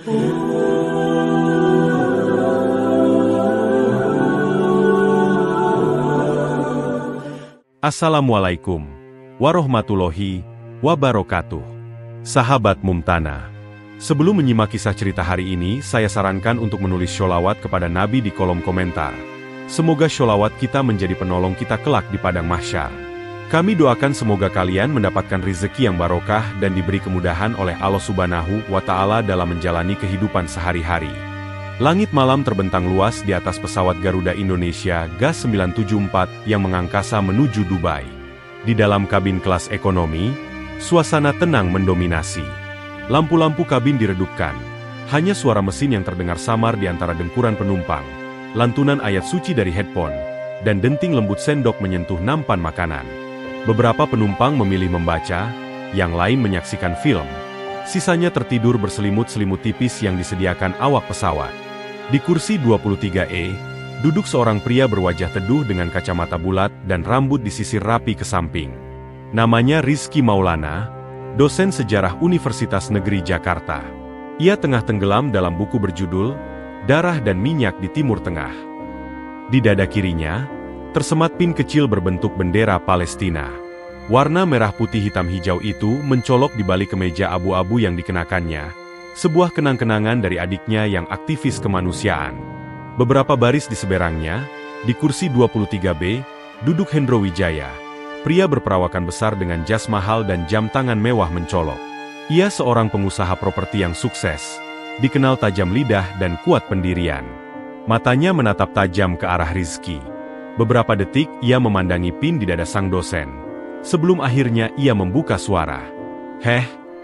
Assalamualaikum warahmatullahi wabarakatuh. Sahabat Mumtana, sebelum menyimak kisah cerita hari ini, saya sarankan untuk menulis sholawat kepada Nabi di kolom komentar. Semoga sholawat kita menjadi penolong kita kelak di padang mahsyar. Kami doakan semoga kalian mendapatkan rezeki yang barokah dan diberi kemudahan oleh Allah Subhanahu wa Ta'ala dalam menjalani kehidupan sehari-hari. Langit malam terbentang luas di atas pesawat Garuda Indonesia GAS 974 yang mengangkasa menuju Dubai. Di dalam kabin kelas ekonomi, suasana tenang mendominasi. Lampu-lampu kabin diredupkan. Hanya suara mesin yang terdengar samar di antara dengkuran penumpang, lantunan ayat suci dari headphone, dan denting lembut sendok menyentuh nampan makanan. Beberapa penumpang memilih membaca, yang lain menyaksikan film. Sisanya tertidur berselimut-selimut tipis yang disediakan awak pesawat. Di kursi 23E, duduk seorang pria berwajah teduh dengan kacamata bulat dan rambut disisir rapi ke samping. Namanya Rizky Maulana, dosen sejarah Universitas Negeri Jakarta. Ia tengah tenggelam dalam buku berjudul Darah dan Minyak di Timur Tengah. Di dada kirinya, tersemat pin kecil berbentuk bendera Palestina. Warna merah putih hitam hijau itu mencolok di balik kemeja abu-abu yang dikenakannya. Sebuah kenang-kenangan dari adiknya yang aktivis kemanusiaan. Beberapa baris di seberangnya, di kursi 23B, duduk Hendro Wijaya. Pria berperawakan besar dengan jas mahal dan jam tangan mewah mencolok. Ia seorang pengusaha properti yang sukses, dikenal tajam lidah dan kuat pendirian. Matanya menatap tajam ke arah Rizky. Beberapa detik ia memandangi pin di dada sang dosen. Sebelum akhirnya ia membuka suara.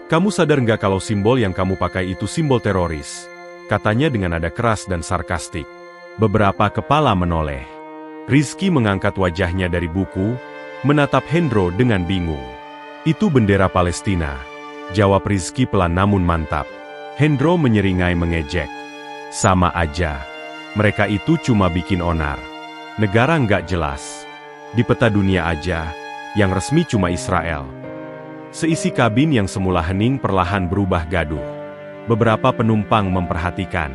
Kamu sadar nggak kalau simbol yang kamu pakai itu simbol teroris? Katanya dengan nada keras dan sarkastik. Beberapa kepala menoleh. Rizky mengangkat wajahnya dari buku, menatap Hendro dengan bingung. Itu bendera Palestina, jawab Rizky pelan namun mantap. Hendro menyeringai mengejek. Sama aja. Mereka itu cuma bikin onar. Negara nggak jelas. Di peta dunia aja, yang resmi cuma Israel. Seisi kabin yang semula hening perlahan berubah gaduh. Beberapa penumpang memperhatikan.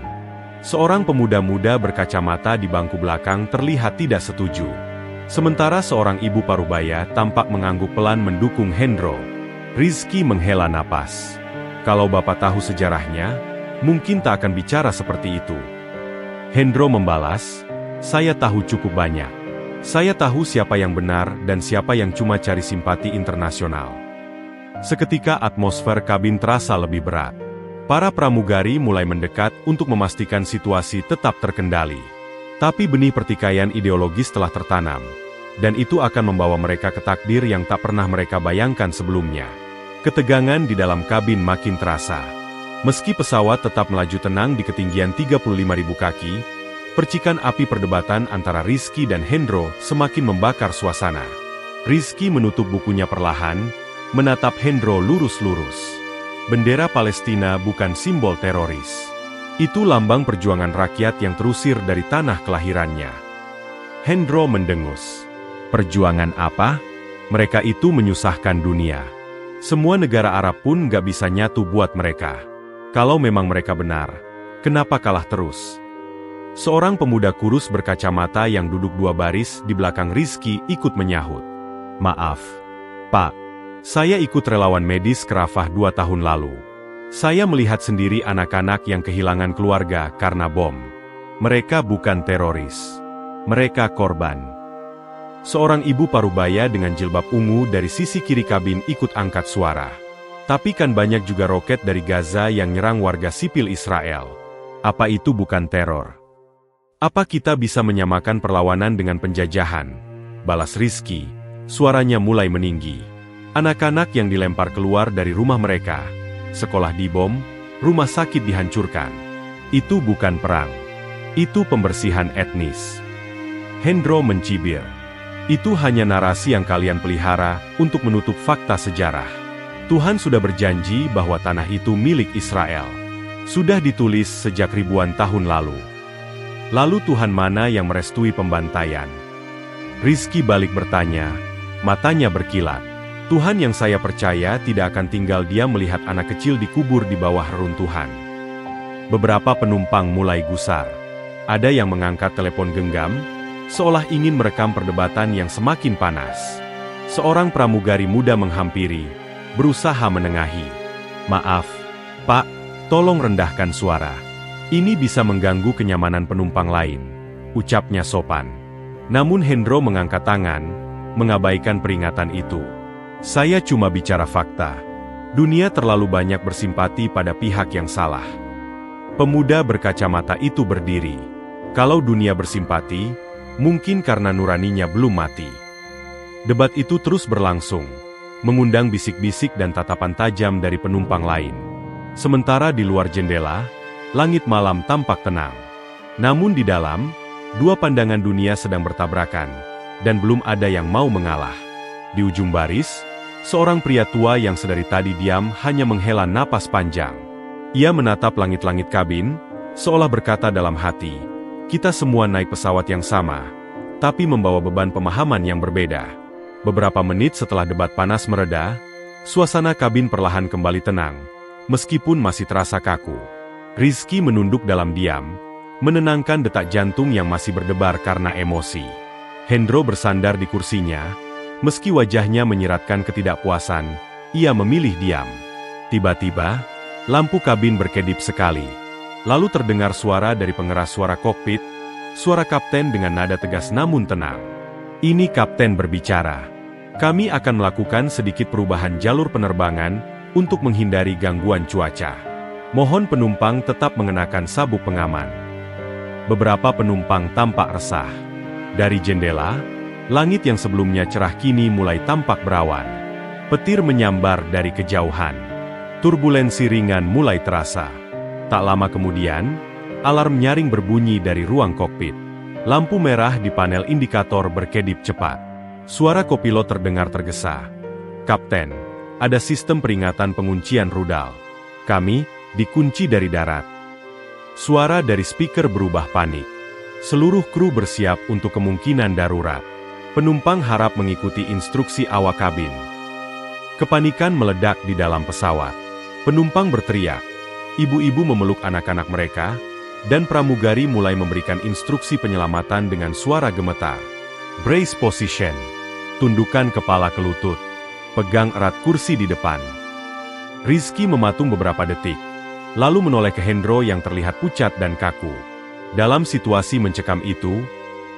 Seorang pemuda muda berkacamata di bangku belakang terlihat tidak setuju. Sementara seorang ibu parubaya tampak mengangguk pelan mendukung Hendro. Rizky menghela napas. Kalau bapak tahu sejarahnya, mungkin tak akan bicara seperti itu. Hendro membalas, saya tahu cukup banyak. Saya tahu siapa yang benar dan siapa yang cuma cari simpati internasional. Seketika atmosfer kabin terasa lebih berat. Para pramugari mulai mendekat untuk memastikan situasi tetap terkendali. Tapi benih pertikaian ideologis telah tertanam, dan itu akan membawa mereka ke takdir yang tak pernah mereka bayangkan sebelumnya. Ketegangan di dalam kabin makin terasa. Meski pesawat tetap melaju tenang di ketinggian 35.000 kaki, percikan api perdebatan antara Rizky dan Hendro semakin membakar suasana. Rizky menutup bukunya perlahan, menatap Hendro lurus-lurus. Bendera Palestina bukan simbol teroris. Itu lambang perjuangan rakyat yang terusir dari tanah kelahirannya. Hendro mendengus. Perjuangan apa? Mereka itu menyusahkan dunia. Semua negara Arab pun gak bisa nyatu buat mereka. Kalau memang mereka benar, kenapa kalah terus? Seorang pemuda kurus berkacamata yang duduk dua baris di belakang Rizky ikut menyahut. Maaf, Pak. Saya ikut relawan medis ke Rafah 2 tahun lalu. Saya melihat sendiri anak-anak yang kehilangan keluarga karena bom. Mereka bukan teroris. Mereka korban. Seorang ibu parubaya dengan jilbab ungu dari sisi kiri kabin ikut angkat suara. Tapi kan banyak juga roket dari Gaza yang nyerang warga sipil Israel. Apa itu bukan teror? Apa kita bisa menyamakan perlawanan dengan penjajahan? Balas Rizky. Suaranya mulai meninggi. Anak-anak yang dilempar keluar dari rumah mereka, sekolah dibom, rumah sakit dihancurkan. Itu bukan perang. Itu pembersihan etnis. Hendro mencibir. Itu hanya narasi yang kalian pelihara untuk menutup fakta sejarah. Tuhan sudah berjanji bahwa tanah itu milik Israel. Sudah ditulis sejak ribuan tahun lalu. Lalu Tuhan mana yang merestui pembantaian? Rizky balik bertanya, matanya berkilat. Tuhan yang saya percaya tidak akan tinggal diam melihat anak kecil dikubur di bawah reruntuhan. Beberapa penumpang mulai gusar. Ada yang mengangkat telepon genggam, seolah ingin merekam perdebatan yang semakin panas. Seorang pramugari muda menghampiri, berusaha menengahi. "Maaf, Pak, tolong rendahkan suara. Ini bisa mengganggu kenyamanan penumpang lain," ucapnya sopan. Namun Hendro mengangkat tangan, mengabaikan peringatan itu. "Saya cuma bicara fakta. Dunia terlalu banyak bersimpati pada pihak yang salah." Pemuda berkacamata itu berdiri. Kalau dunia bersimpati, mungkin karena nuraninya belum mati. Debat itu terus berlangsung, mengundang bisik-bisik dan tatapan tajam dari penumpang lain. Sementara di luar jendela, langit malam tampak tenang. Namun di dalam, dua pandangan dunia sedang bertabrakan, dan belum ada yang mau mengalah. Di ujung baris, seorang pria tua yang sedari tadi diam hanya menghela napas panjang. Ia menatap langit-langit kabin, seolah berkata dalam hati, "Kita semua naik pesawat yang sama, tapi membawa beban pemahaman yang berbeda." Beberapa menit setelah debat panas mereda, suasana kabin perlahan kembali tenang, meskipun masih terasa kaku. Rizky menunduk dalam diam, menenangkan detak jantung yang masih berdebar karena emosi. Hendro bersandar di kursinya, meski wajahnya menyiratkan ketidakpuasan, ia memilih diam. Tiba-tiba, lampu kabin berkedip sekali. Lalu terdengar suara dari pengeras suara kokpit, suara kapten dengan nada tegas namun tenang. "Ini kapten berbicara. Kami akan melakukan sedikit perubahan jalur penerbangan untuk menghindari gangguan cuaca. Mohon penumpang tetap mengenakan sabuk pengaman." Beberapa penumpang tampak resah. Dari jendela, langit yang sebelumnya cerah kini mulai tampak berawan. Petir menyambar dari kejauhan. Turbulensi ringan mulai terasa. Tak lama kemudian, alarm nyaring berbunyi dari ruang kokpit. Lampu merah di panel indikator berkedip cepat. Suara kopilot terdengar tergesa. "Kapten, ada sistem peringatan penguncian rudal. Kami dikunci dari darat." Suara dari speaker berubah panik. Seluruh kru bersiap untuk kemungkinan darurat. Penumpang harap mengikuti instruksi awak kabin. Kepanikan meledak di dalam pesawat. Penumpang berteriak, ibu-ibu memeluk anak-anak mereka, dan pramugari mulai memberikan instruksi penyelamatan dengan suara gemetar. "Brace position." Tundukkan kepala ke lutut. Pegang erat kursi di depan. Rizky mematung beberapa detik, lalu menoleh ke Hendro yang terlihat pucat dan kaku. Dalam situasi mencekam itu,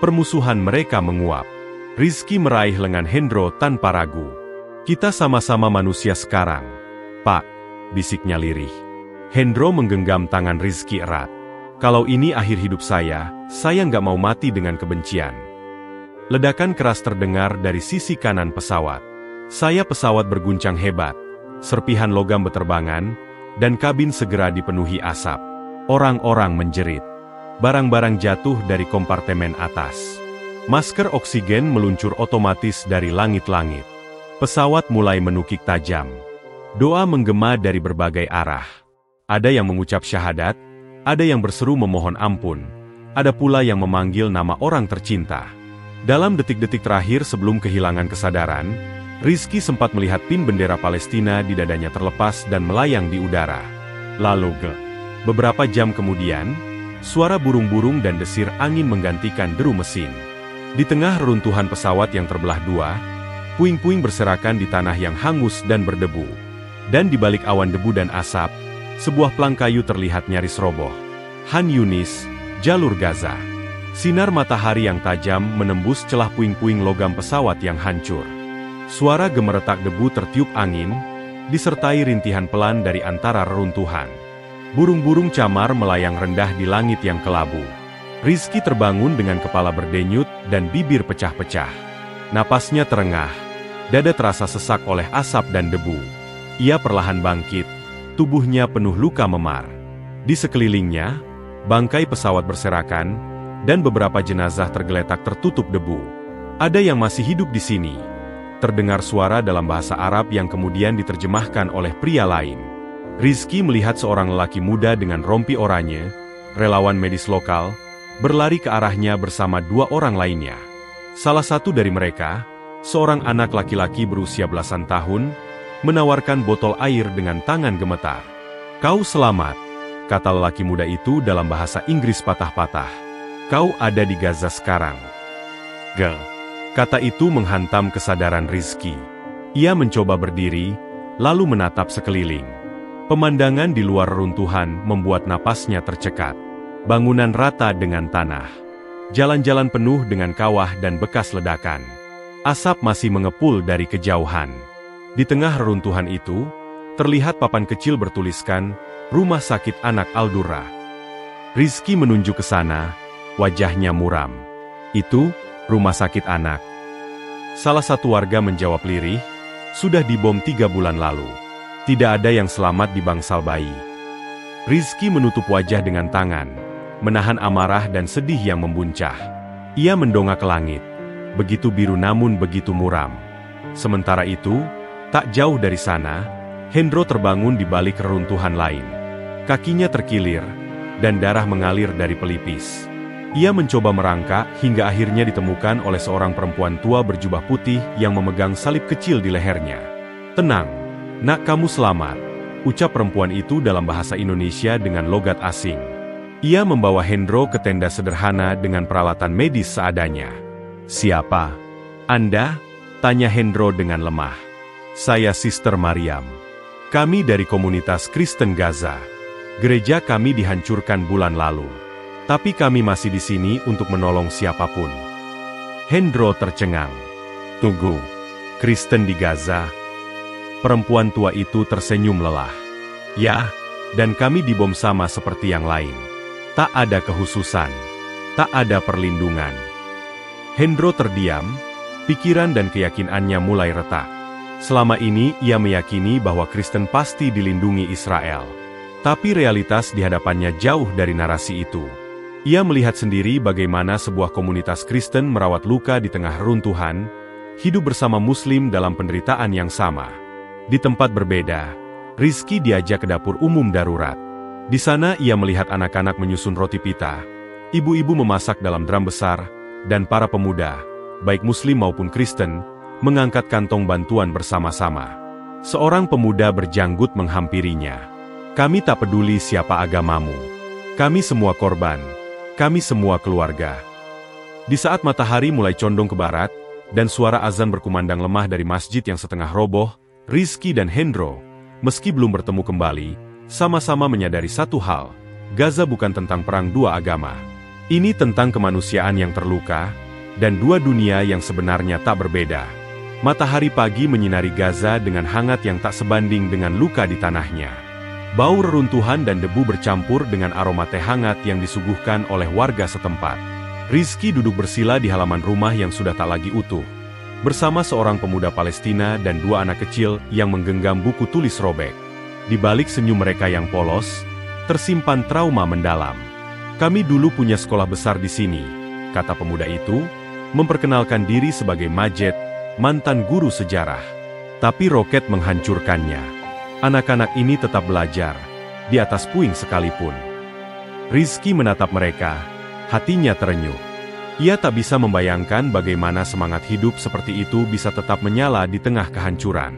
permusuhan mereka menguap. Rizky meraih lengan Hendro tanpa ragu. "Kita sama-sama manusia sekarang, Pak," bisiknya lirih. Hendro menggenggam tangan Rizky erat. "Kalau ini akhir hidup saya nggak mau mati dengan kebencian." Ledakan keras terdengar dari sisi kanan pesawat. Sayap pesawat berguncang hebat, serpihan logam beterbangan, dan kabin segera dipenuhi asap. Orang-orang menjerit. Barang-barang jatuh dari kompartemen atas. Masker oksigen meluncur otomatis dari langit-langit. Pesawat mulai menukik tajam. Doa menggema dari berbagai arah. Ada yang mengucap syahadat, ada yang berseru memohon ampun, ada pula yang memanggil nama orang tercinta. Dalam detik-detik terakhir sebelum kehilangan kesadaran, Rizky sempat melihat pin bendera Palestina di dadanya terlepas dan melayang di udara. Lalu beberapa jam kemudian, suara burung-burung dan desir angin menggantikan deru mesin. Di tengah reruntuhan pesawat yang terbelah dua, puing-puing berserakan di tanah yang hangus dan berdebu. Dan di balik awan debu dan asap, sebuah plang kayu terlihat nyaris roboh. Han Yunis, jalur Gaza. Sinar matahari yang tajam menembus celah puing-puing logam pesawat yang hancur. Suara gemeretak debu tertiup angin, disertai rintihan pelan dari antara reruntuhan. Burung-burung camar melayang rendah di langit yang kelabu. Rizky terbangun dengan kepala berdenyut dan bibir pecah-pecah. Napasnya terengah, dada terasa sesak oleh asap dan debu. Ia perlahan bangkit, tubuhnya penuh luka memar. Di sekelilingnya, bangkai pesawat berserakan, dan beberapa jenazah tergeletak tertutup debu. Ada yang masih hidup di sini. Terdengar suara dalam bahasa Arab yang kemudian diterjemahkan oleh pria lain. Rizky melihat seorang lelaki muda dengan rompi oranye, relawan medis lokal, berlari ke arahnya bersama dua orang lainnya. Salah satu dari mereka, seorang anak laki-laki berusia belasan tahun, menawarkan botol air dengan tangan gemetar. "Kau selamat. kata lelaki muda itu dalam bahasa Inggris patah-patah. Kau ada di Gaza sekarang. Gel. Kata itu menghantam kesadaran Rizky. Ia mencoba berdiri, lalu menatap sekeliling. Pemandangan di luar reruntuhan membuat napasnya tercekat. Bangunan rata dengan tanah. Jalan-jalan penuh dengan kawah dan bekas ledakan. Asap masih mengepul dari kejauhan. Di tengah reruntuhan itu, terlihat papan kecil bertuliskan, Rumah Sakit Anak Al-Durra. Rizky menunjuk ke sana, wajahnya muram. Itu, rumah sakit anak. Salah satu warga menjawab lirih, sudah dibom 3 bulan lalu. Tidak ada yang selamat di bangsal bayi. Rizky menutup wajah dengan tangan, menahan amarah dan sedih yang membuncah. Ia mendongak ke langit, begitu biru namun begitu muram. Sementara itu, tak jauh dari sana, Hendro terbangun di balik reruntuhan lain. Kakinya terkilir, dan darah mengalir dari pelipis. Ia mencoba merangkak hingga akhirnya ditemukan oleh seorang perempuan tua berjubah putih yang memegang salib kecil di lehernya. Tenang, nak, kamu selamat, ucap perempuan itu dalam bahasa Indonesia dengan logat asing. Ia membawa Hendro ke tenda sederhana dengan peralatan medis seadanya. Siapa? Anda? Tanya Hendro dengan lemah. Saya Sister Mariam. Kami dari komunitas Kristen Gaza. Gereja kami dihancurkan bulan lalu. Tapi kami masih di sini untuk menolong siapapun. Hendro tercengang. Tunggu, Kristen di Gaza? Perempuan tua itu tersenyum lelah. Ya, dan kami dibom sama seperti yang lain. Tak ada kehususan, tak ada perlindungan. Hendro terdiam, pikiran dan keyakinannya mulai retak. Selama ini ia meyakini bahwa Kristen pasti dilindungi Israel. Tapi realitas di hadapannya jauh dari narasi itu. Ia melihat sendiri bagaimana sebuah komunitas Kristen merawat luka di tengah runtuhan, hidup bersama Muslim dalam penderitaan yang sama. Di tempat berbeda, Rizky diajak ke dapur umum darurat. Di sana ia melihat anak-anak menyusun roti pita, ibu-ibu memasak dalam drum besar, dan para pemuda, baik Muslim maupun Kristen, mengangkat kantong bantuan bersama-sama. Seorang pemuda berjanggut menghampirinya. Kami tak peduli siapa agamamu. Kami semua korban. Kami semua keluarga. Di saat matahari mulai condong ke barat, dan suara azan berkumandang lemah dari masjid yang setengah roboh, Rizky dan Hendro, meski belum bertemu kembali, sama-sama menyadari satu hal, Gaza bukan tentang perang dua agama. Ini tentang kemanusiaan yang terluka, dan dua dunia yang sebenarnya tak berbeda. Matahari pagi menyinari Gaza dengan hangat yang tak sebanding dengan luka di tanahnya. Bau reruntuhan dan debu bercampur dengan aroma teh hangat yang disuguhkan oleh warga setempat. Rizky duduk bersila di halaman rumah yang sudah tak lagi utuh, bersama seorang pemuda Palestina dan 2 anak kecil yang menggenggam buku tulis robek. Di balik senyum mereka yang polos, tersimpan trauma mendalam. Kami dulu punya sekolah besar di sini, kata pemuda itu, memperkenalkan diri sebagai Majed, mantan guru sejarah. Tapi roket menghancurkannya. Anak-anak ini tetap belajar, di atas puing sekalipun. Rizky menatap mereka, hatinya terenyuh. Ia tak bisa membayangkan bagaimana semangat hidup seperti itu bisa tetap menyala di tengah kehancuran.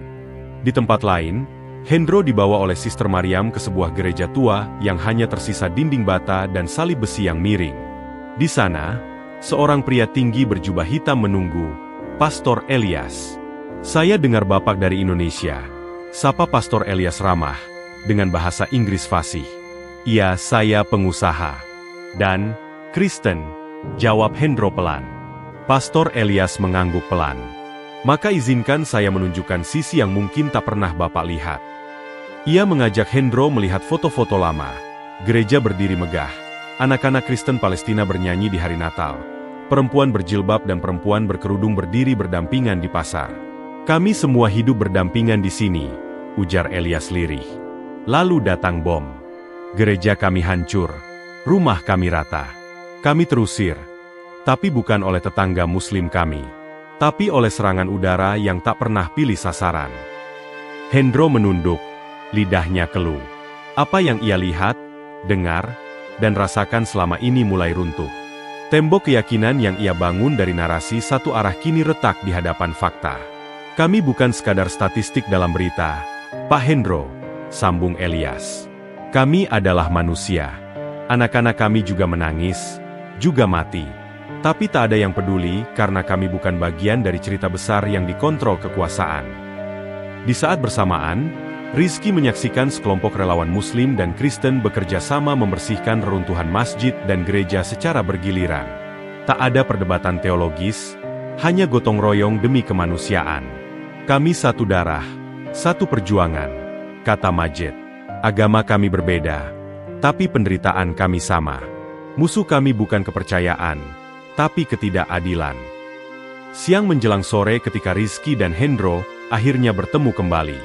Di tempat lain, Hendro dibawa oleh Sister Mariam ke sebuah gereja tua yang hanya tersisa dinding bata dan salib besi yang miring. Di sana, seorang pria tinggi berjubah hitam menunggu, Pastor Elias. Saya dengar Bapak dari Indonesia, sapa Pastor Elias ramah, dengan bahasa Inggris fasih. Iya, saya pengusaha. Dan, Kristen, jawab Hendro pelan. Pastor Elias mengangguk pelan. Maka izinkan saya menunjukkan sisi yang mungkin tak pernah Bapak lihat. Ia mengajak Hendro melihat foto-foto lama. Gereja berdiri megah. Anak-anak Kristen Palestina bernyanyi di hari Natal. Perempuan berjilbab dan perempuan berkerudung berdiri berdampingan di pasar. Kami semua hidup berdampingan di sini, ujar Elias lirih. Lalu datang bom. Gereja kami hancur, rumah kami rata. Kami terusir, tapi bukan oleh tetangga Muslim kami, tapi oleh serangan udara yang tak pernah pilih sasaran. Hendro menunduk, lidahnya keluh. Apa yang ia lihat, dengar, dan rasakan selama ini mulai runtuh. Tembok keyakinan yang ia bangun dari narasi satu arah kini retak di hadapan fakta. Kami bukan sekadar statistik dalam berita, Pak Hendro, sambung Elias. Kami adalah manusia. Anak-anak kami juga menangis, juga mati. Tapi tak ada yang peduli karena kami bukan bagian dari cerita besar yang dikontrol kekuasaan. Di saat bersamaan, Rizky menyaksikan sekelompok relawan Muslim dan Kristen bekerja sama membersihkan reruntuhan masjid dan gereja secara bergiliran. Tak ada perdebatan teologis, hanya gotong royong demi kemanusiaan. Kami satu darah, satu perjuangan, kata Majed. Agama kami berbeda, tapi penderitaan kami sama. Musuh kami bukan kepercayaan, tapi ketidakadilan. Siang menjelang sore ketika Rizky dan Hendro akhirnya bertemu kembali.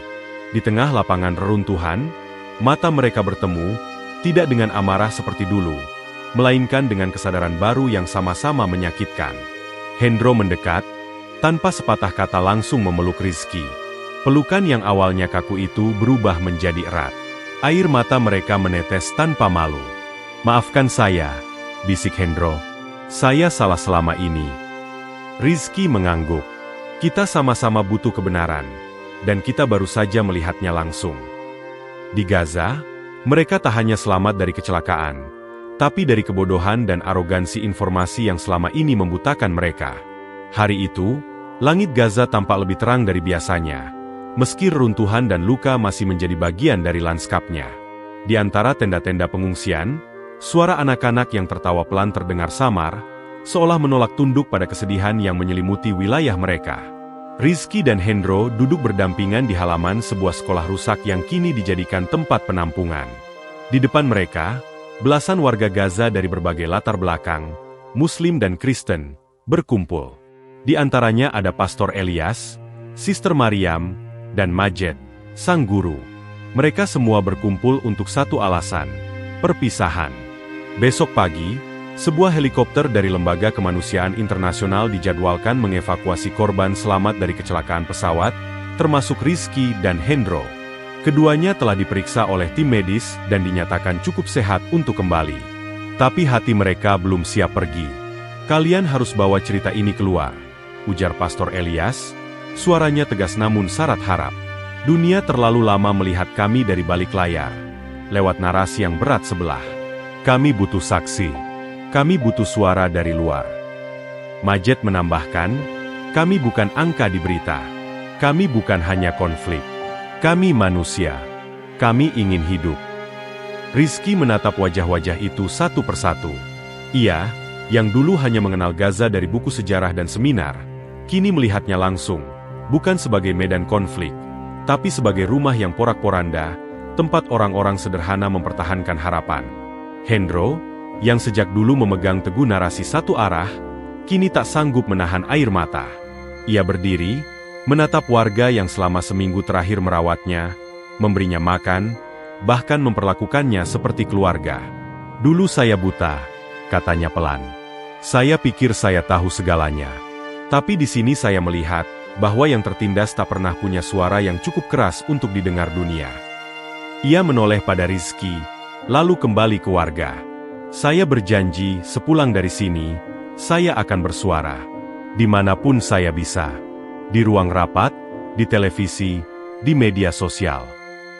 Di tengah lapangan reruntuhan, mata mereka bertemu, tidak dengan amarah seperti dulu, melainkan dengan kesadaran baru yang sama-sama menyakitkan. Hendro mendekat, tanpa sepatah kata langsung memeluk Rizky. Pelukan yang awalnya kaku itu berubah menjadi erat. Air mata mereka menetes tanpa malu. Maafkan saya, bisik Hendro. Saya salah selama ini. Rizky mengangguk. Kita sama-sama butuh kebenaran, dan kita baru saja melihatnya langsung. Di Gaza, mereka tak hanya selamat dari kecelakaan, tapi dari kebodohan dan arogansi informasi yang selama ini membutakan mereka. Hari itu, langit Gaza tampak lebih terang dari biasanya. Meski reruntuhan dan luka masih menjadi bagian dari lanskapnya. Di antara tenda-tenda pengungsian, suara anak-anak yang tertawa pelan terdengar samar, seolah menolak tunduk pada kesedihan yang menyelimuti wilayah mereka. Rizky dan Hendro duduk berdampingan di halaman sebuah sekolah rusak yang kini dijadikan tempat penampungan. Di depan mereka, belasan warga Gaza dari berbagai latar belakang, Muslim dan Kristen, berkumpul. Di antaranya ada Pastor Elias, Sister Mariam, dan Majed, sang guru. Mereka semua berkumpul untuk satu alasan, perpisahan. Besok pagi, sebuah helikopter dari Lembaga Kemanusiaan Internasional dijadwalkan mengevakuasi korban selamat dari kecelakaan pesawat, termasuk Rizky dan Hendro. Keduanya telah diperiksa oleh tim medis dan dinyatakan cukup sehat untuk kembali. Tapi hati mereka belum siap pergi. Kalian harus bawa cerita ini keluar, ujar Pastor Elias. Suaranya tegas namun syarat harap. Dunia terlalu lama melihat kami dari balik layar, lewat narasi yang berat sebelah. Kami butuh saksi. Kami butuh suara dari luar. Majed menambahkan, kami bukan angka di berita. Kami bukan hanya konflik. Kami manusia. Kami ingin hidup. Rizky menatap wajah-wajah itu satu persatu. Ia, yang dulu hanya mengenal Gaza dari buku sejarah dan seminar, kini melihatnya langsung. Bukan sebagai medan konflik, tapi sebagai rumah yang porak-poranda, tempat orang-orang sederhana mempertahankan harapan. Hendro, yang sejak dulu memegang teguh narasi satu arah, kini tak sanggup menahan air mata. Ia berdiri, menatap warga yang selama seminggu terakhir merawatnya, memberinya makan, bahkan memperlakukannya seperti keluarga. Dulu saya buta, katanya pelan. Saya pikir saya tahu segalanya. Tapi di sini saya melihat bahwa yang tertindas tak pernah punya suara yang cukup keras untuk didengar dunia. Ia menoleh pada Rizky, lalu kembali ke warga. Saya berjanji, sepulang dari sini, saya akan bersuara. Dimanapun saya bisa. Di ruang rapat, di televisi, di media sosial.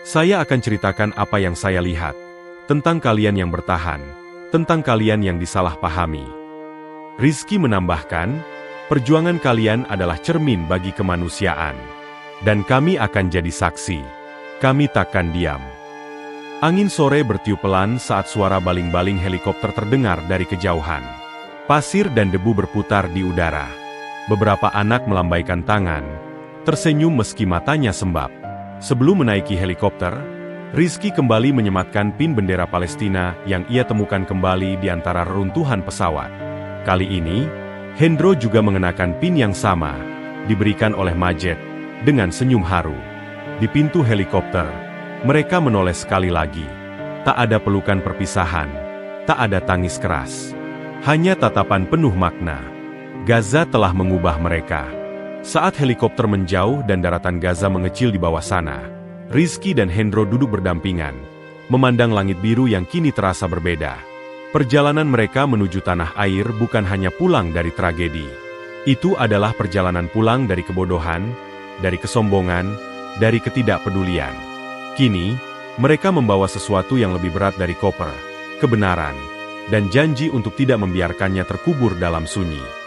Saya akan ceritakan apa yang saya lihat. Tentang kalian yang bertahan. Tentang kalian yang disalahpahami. Rizky menambahkan, perjuangan kalian adalah cermin bagi kemanusiaan. Dan kami akan jadi saksi. Kami takkan diam. Angin sore bertiup pelan saat suara baling-baling helikopter terdengar dari kejauhan. Pasir dan debu berputar di udara. Beberapa anak melambaikan tangan, tersenyum meski matanya sembab. Sebelum menaiki helikopter, Rizky kembali menyematkan pin bendera Palestina yang ia temukan kembali di antara reruntuhan pesawat. Kali ini, Hendro juga mengenakan pin yang sama, diberikan oleh Majed, dengan senyum haru. Di pintu helikopter, mereka menoleh sekali lagi. Tak ada pelukan perpisahan, tak ada tangis keras. Hanya tatapan penuh makna. Gaza telah mengubah mereka. Saat helikopter menjauh dan daratan Gaza mengecil di bawah sana, Rizky dan Hendro duduk berdampingan, memandang langit biru yang kini terasa berbeda. Perjalanan mereka menuju tanah air bukan hanya pulang dari tragedi. Itu adalah perjalanan pulang dari kebodohan, dari kesombongan, dari ketidakpedulian. Kini, Mereka membawa sesuatu yang lebih berat dari koper, kebenaran, dan janji untuk tidak membiarkannya terkubur dalam sunyi.